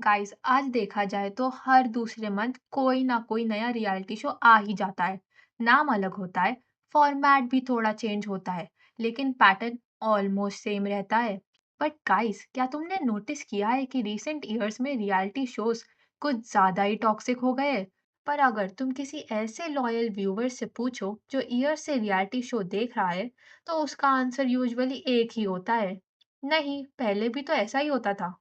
Guys आज देखा जाए तो हर दूसरे मंथ कोई ना कोई नया रियलिटी शो आ ही जाता है। नाम अलग होता है, फॉर्मेट भी थोड़ा चेंज होता है, लेकिन पैटर्न ऑलमोस्ट सेम रहता है। बट गाइस, क्या तुमने नोटिस किया है कि रिसेंट ईयर्स में रियलिटी शोज कुछ ज्यादा ही टॉक्सिक हो गए हैं? पर अगर तुम किसी ऐसे लॉयल व्यूवर से पूछो जो ईयर से रियलिटी शो देख रहा है, तो उसका आंसर यूजुअली एक ही होता है, नहीं पहले भी तो ऐसा ही होता था।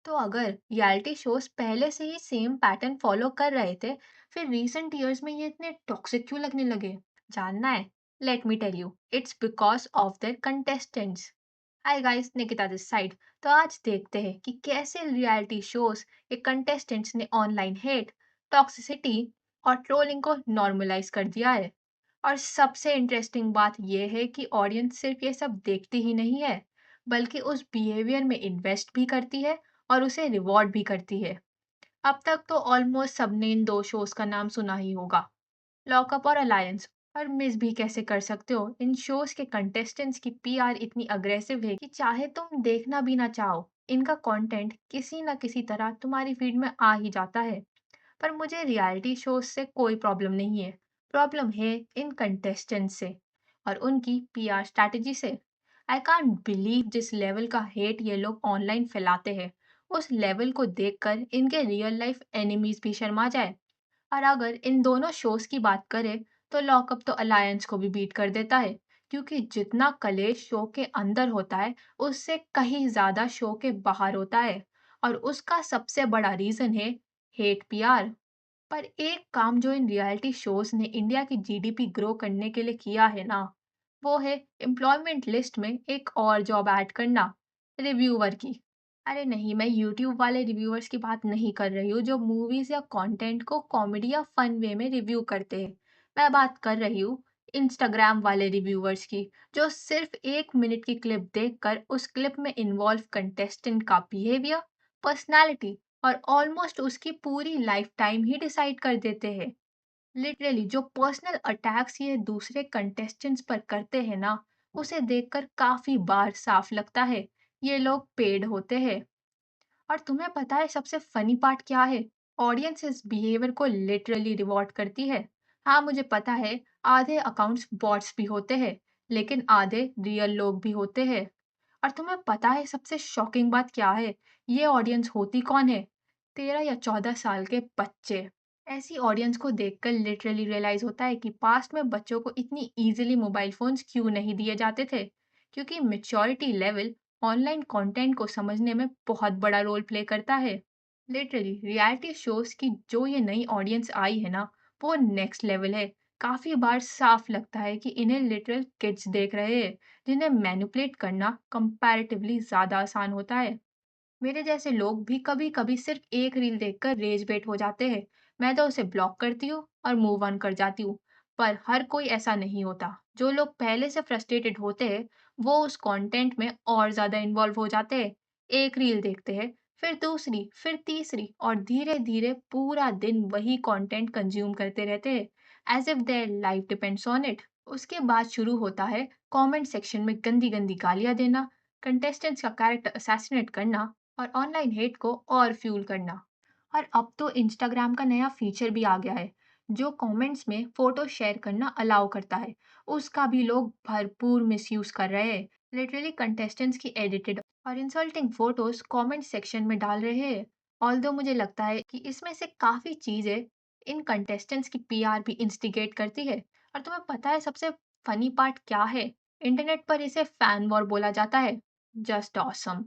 तो अगर रियलिटी शोज पहले से ही सेम पैटर्न फॉलो कर रहे थे, फिर रीसेंट ईयर्स में ये इतने टॉक्सिक क्यों लगने लगे? जानना है? Let me tell you, it's because of their contestants. Hi guys, Nikita this side. तो आज देखते हैं कि कैसे रियलिटी शोज के कंटेस्टेंट्स ने ऑनलाइन हेट, टॉक्सिसिटी और ट्रोलिंग को नॉर्मलाइज कर दिया है। और सबसे इंटरेस्टिंग बात यह है कि ऑडियंस सिर्फ ये सब देखती ही नहीं है, बल्कि उस बिहेवियर में इन्वेस्ट भी करती है और उसे रिवॉर्ड भी करती है। अब तक तो ऑलमोस्ट सबने इन दो शोज का नाम सुना ही होगा, लॉकअप और अलायंस। और मिस भी कैसे कर सकते हो, इन शोज के कंटेस्टेंट्स की पीआर इतनी अग्रेसिव है कि चाहे तुम देखना भी ना चाहो, इनका कंटेंट किसी ना किसी तरह तुम्हारी फीड में आ ही जाता है। पर मुझे रियलिटी शोज से कोई प्रॉब्लम नहीं है, प्रॉब्लम है इन कंटेस्टेंट से और उनकी पीआर स्ट्रैटेजी से। आई कांट बिलीव जिस लेवल का हेट ये लोग ऑनलाइन फैलाते हैं, उस लेवल को देखकर इनके रियल लाइफ एनिमीज भी शर्मा जाए। और अगर इन दोनों शोज की बात करें, तो लॉकअप तो अलायंस को भी बीट कर देता है, क्योंकि जितना कलेश शो के अंदर होता है, उससे कहीं ज्यादा शो के बाहर होता है। और उसका सबसे बड़ा रीजन है हेट पीआर। पर एक काम जो इन रियलिटी शोज ने इंडिया की जीडीपी ग्रो करने के लिए किया है ना, वो है एम्प्लॉयमेंट लिस्ट में एक और जॉब ऐड करना, रिव्यूअर की। अरे नहीं, मैं यूट्यूब वाले रिव्यूअर्स की बात नहीं कर रही हूँ जो मूवीज या कंटेंट को कॉमेडी या फन वे में रिव्यू करते हैं। मैं बात कर रही हूँ इंस्टाग्राम वाले रिव्यूअर्स की, जो सिर्फ 1 मिनट की क्लिप देखकर उस क्लिप में इन्वॉल्व कंटेस्टेंट का बिहेवियर, पर्सनैलिटी और ऑलमोस्ट उसकी पूरी लाइफ टाइम ही डिसाइड कर देते हैं। लिटरली जो पर्सनल अटैक्स ये दूसरे कंटेस्टेंट्स पर करते हैं ना, उसे देखकर काफी बार साफ लगता है ये लोग पेड होते हैं। और तुम्हें पता है सबसे फनी पार्ट क्या है? ऑडियंस इस बिहेवियर को लिटरली रिवॉर्ड करती है। हाँ, मुझे पता है, आधे अकाउंट्स बॉट्स भी होते हैं, लेकिन आधे रियल लोग भी होते हैं। और तुम्हें पता है सबसे शॉकिंग बात क्या है? ये ऑडियंस होती कौन है? 13 या 14 साल के बच्चे। ऐसी ऑडियंस को देखकर लिटरली रियलाइज होता है कि पास्ट में बच्चों को इतनी इजीली मोबाइल फोन्स क्यों नहीं दिए जाते थे, क्योंकि मेच्योरिटी लेवल ऑनलाइन कंटेंट को समझने में बहुत बड़ा रोल प्ले करता है। लिटरली रियलिटी शोज की जो ये नई ऑडियंस आई है ना, वो नेक्स्ट लेवल है। काफी बार साफ लगता है कि इन्हें लिटरल किड्स देख रहे हैं, जिन्हें मैनिपुलेट करना कंपैरेटिवली ज्यादा आसान होता है। मेरे जैसे लोग भी कभी-कभी सिर्फ एक रील देखकर रेज बेट हो जाते हैं। मैं तो उसे ब्लॉक करती हूँ और मूव ऑन कर जाती हूँ। पर हर कोई ऐसा नहीं होता। जो लोग पहले से फ्रस्ट्रेटेड होते हैं, वो उस कंटेंट में और ज्यादा इन्वॉल्व हो जाते हैं। एक रील देखते हैं, फिर दूसरी, फिर तीसरी और धीरे-धीरे पूरा दिन वही कंटेंट कंज्यूम करते रहते हैं, as if their life depends on it. उसके बाद शुरू होता है कमेंट सेक्शन में गंदी-गंदी गालियां देना, कंटेस्टेंट्स का कैरेक्टर असैसिनेट करना और ऑनलाइन हेट को और फ्यूल करना। और अब तो इंस्टाग्राम का नया फीचर भी आ गया है, जो कमेंट्स में फोटो शेयर करना अलाउ करता है। उसका भी लोग भरपूर मिसयूज कर रहे हैं। लिटरली कंटेस्टेंट्स की एडिटेड और इंसल्टिंग फोटोज कमेंट सेक्शन में डाल रहे हैं। ऑल्दो मुझे लगता है कि इसमें से काफी चीजें इन कंटेस्टेंट्स की पीआर भी इंस्टिगेट करती है। और तुम्हें पता है सबसे फनी पार्ट क्या है? इंटरनेट पर इसे फैन वॉर बोला जाता है। Just awesome.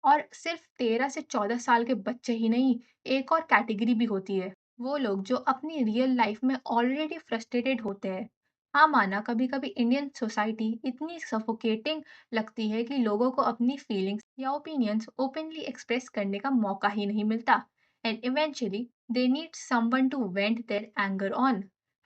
और सिर्फ 13 से 14 साल के बच्चे ही नहीं, एक और कैटेगरी भी होती है, वो लोग जो अपनी रियल लाइफ में ऑलरेडी फ्रस्ट्रेटेड होते हैं। हाँ, माना कभी कभी इंडियन सोसाइटी इतनी सफोकेटिंग लगती है कि लोगों को अपनी फीलिंग्स या ओपिनियंस ओपनली एक्सप्रेस करने का मौका ही नहीं मिलता, and eventually they need someone to vent their anger on.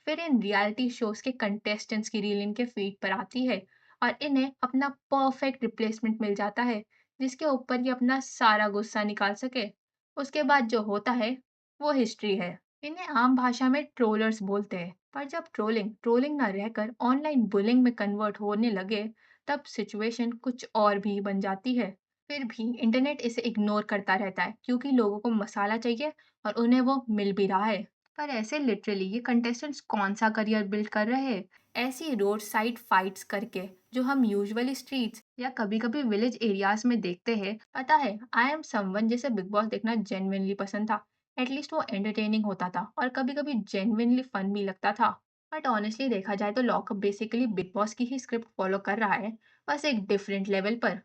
फिर इन रियलिटी शोज के कंटेस्टेंट्स की रील इनके फीड पर आती है और इन्हें अपना परफेक्ट रिप्लेसमेंट मिल जाता है, जिसके ऊपर ये अपना सारा गुस्सा निकाल सके। उसके बाद जो होता है, वो हिस्ट्री है। इन्हें आम भाषा में ट्रोलर्स बोलते हैं। पर जब ट्रोलिंग ट्रोलिंग ना रहकर ऑनलाइन बुलिंग में कन्वर्ट होने लगे, तब सिचुएशन कुछ और भी बन जाती है। फिर भी इंटरनेट इसे इग्नोर करता रहता है क्योंकि लोगों को मसाला चाहिए और उन्हें वो मिल भी रहा है। पर ऐसे लिटरली ये कंटेस्टेंट्स कौन सा करियर बिल्ड कर रहे हैं? ऐसी रोड साइड फाइट्स करके जो हम यूजुअली स्ट्रीट्स या कभी कभी विलेज एरियाज में देखते हैं। पता है, आई एम समवन जिसे बिग बॉस देखना जेन्युइनली पसंद था। एटलीस्ट वो एंटरटेनिंग होता था और कभी कभी जेन्युइनली फन भी लगता था। बट ऑनेस्टली देखा जाए तो लॉकअप बेसिकली बिग बॉस की ही स्क्रिप्ट फॉलो कर रहा है, बस एक डिफरेंट लेवल पर।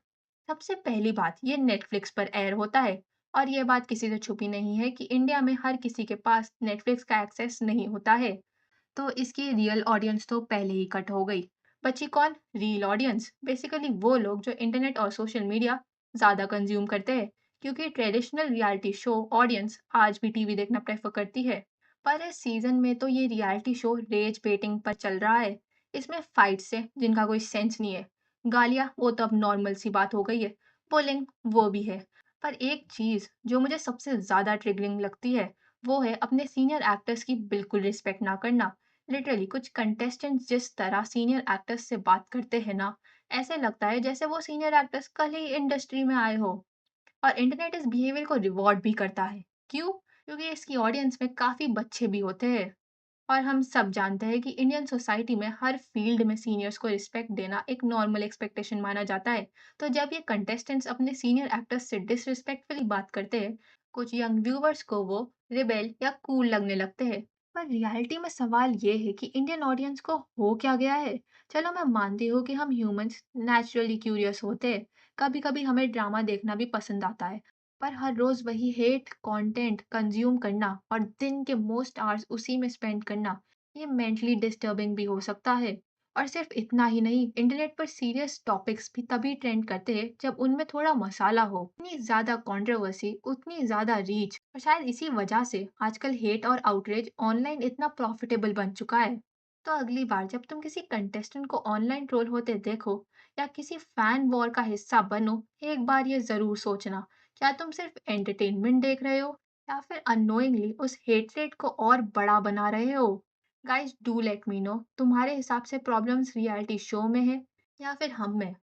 सबसे पहली बात, ये नेटफ्लिक्स पर एयर होता है और ये बात किसी से छुपी नहीं है कि इंडिया में हर किसी के पास नेटफ्लिक्स का एक्सेस नहीं होता है। तो इसकी रियल ऑडियंस तो पहले ही कट हो गई। बची कौन? रियल ऑडियंस, बेसिकली वो लोग जो इंटरनेट और सोशल मीडिया ज़्यादा कंज्यूम करते हैं। क्योंकि ट्रेडिशनल रियलिटी शो ऑडियंस आज भी टीवी देखना प्रेफर करती है। पर इस सीजन में तो ये रियलिटी शो रेज बेटिंग पर चल रहा है। इसमें फाइट्स से जिनका कोई सेंस नहीं है, गालियां वो तो अब नॉर्मल सी बात हो गई है, बुलिंग वो भी है। पर एक चीज जो मुझे सबसे ज्यादा ट्रिगरिंग लगती है, वो है अपने सीनियर एक्टर्स की बिल्कुल रिस्पेक्ट ना करना। लिटरली कुछ कंटेस्टेंट्स जिस तरह सीनियर एक्टर्स से बात करते हैं ना, ऐसे लगता है जैसे वो सीनियर एक्टर्स कल ही इंडस्ट्री में आए हो। और इंटरनेट इस बिहेवियर को रिवॉर्ड भी करता है। क्यों? क्योंकि इसकी ऑडियंस में काफी बच्चे भी होते हैं। और हम सब जानते हैं कि इंडियन सोसाइटी में हर फील्ड में सीनियर्स को रिस्पेक्ट देना एक नॉर्मल एक्सपेक्टेशन माना जाता है। तो जब ये कंटेस्टेंट्स अपने सीनियर एक्टर्स से डिसरिस्पेक्टफुली बात करते हैं, कुछ यंग व्यूवर्स को वो रिबेल या कूल लगने लगते हैं। पर रियलिटी में सवाल ये है कि इंडियन ऑडियंस को हो क्या गया है। चलो मैं मानती हूँ कि हम ह्यूमंस नेचुरली क्यूरियस होते हैं, कभी कभी हमें ड्रामा देखना भी पसंद आता है। पर हर रोज वही हेट कंटेंट कंज्यूम करना और दिन के मोस्ट आवर्स उसी में स्पेंड करना, ये मेंटली डिस्टर्बिंग भी हो सकता है। और सिर्फ इतना ही नहीं, इंटरनेट पर सीरियस टॉपिक्स भी तभी ट्रेंड करते हैं जब उनमें थोड़ा मसाला हो। इतनी ज्यादा कंट्रोवर्सी, उतनी ज्यादा रीच, और शायद इसी वजह से आजकल हेट और आउटरीच ऑनलाइन इतना प्रॉफिटेबल बन चुका है। तो अगली बार जब तुम किसी कंटेस्टेंट को ऑनलाइन ट्रोल होते देखो या किसी फैन वॉर का हिस्सा बनो, एक बार ये जरूर सोचना, क्या तुम सिर्फ एंटरटेनमेंट देख रहे हो या फिर अननोइंगली उस हेट्रेट को और बड़ा बना रहे हो? Guys do let me know, तुम्हारे हिसाब से प्रॉब्लम्स रियलिटी शो में है या फिर हम में?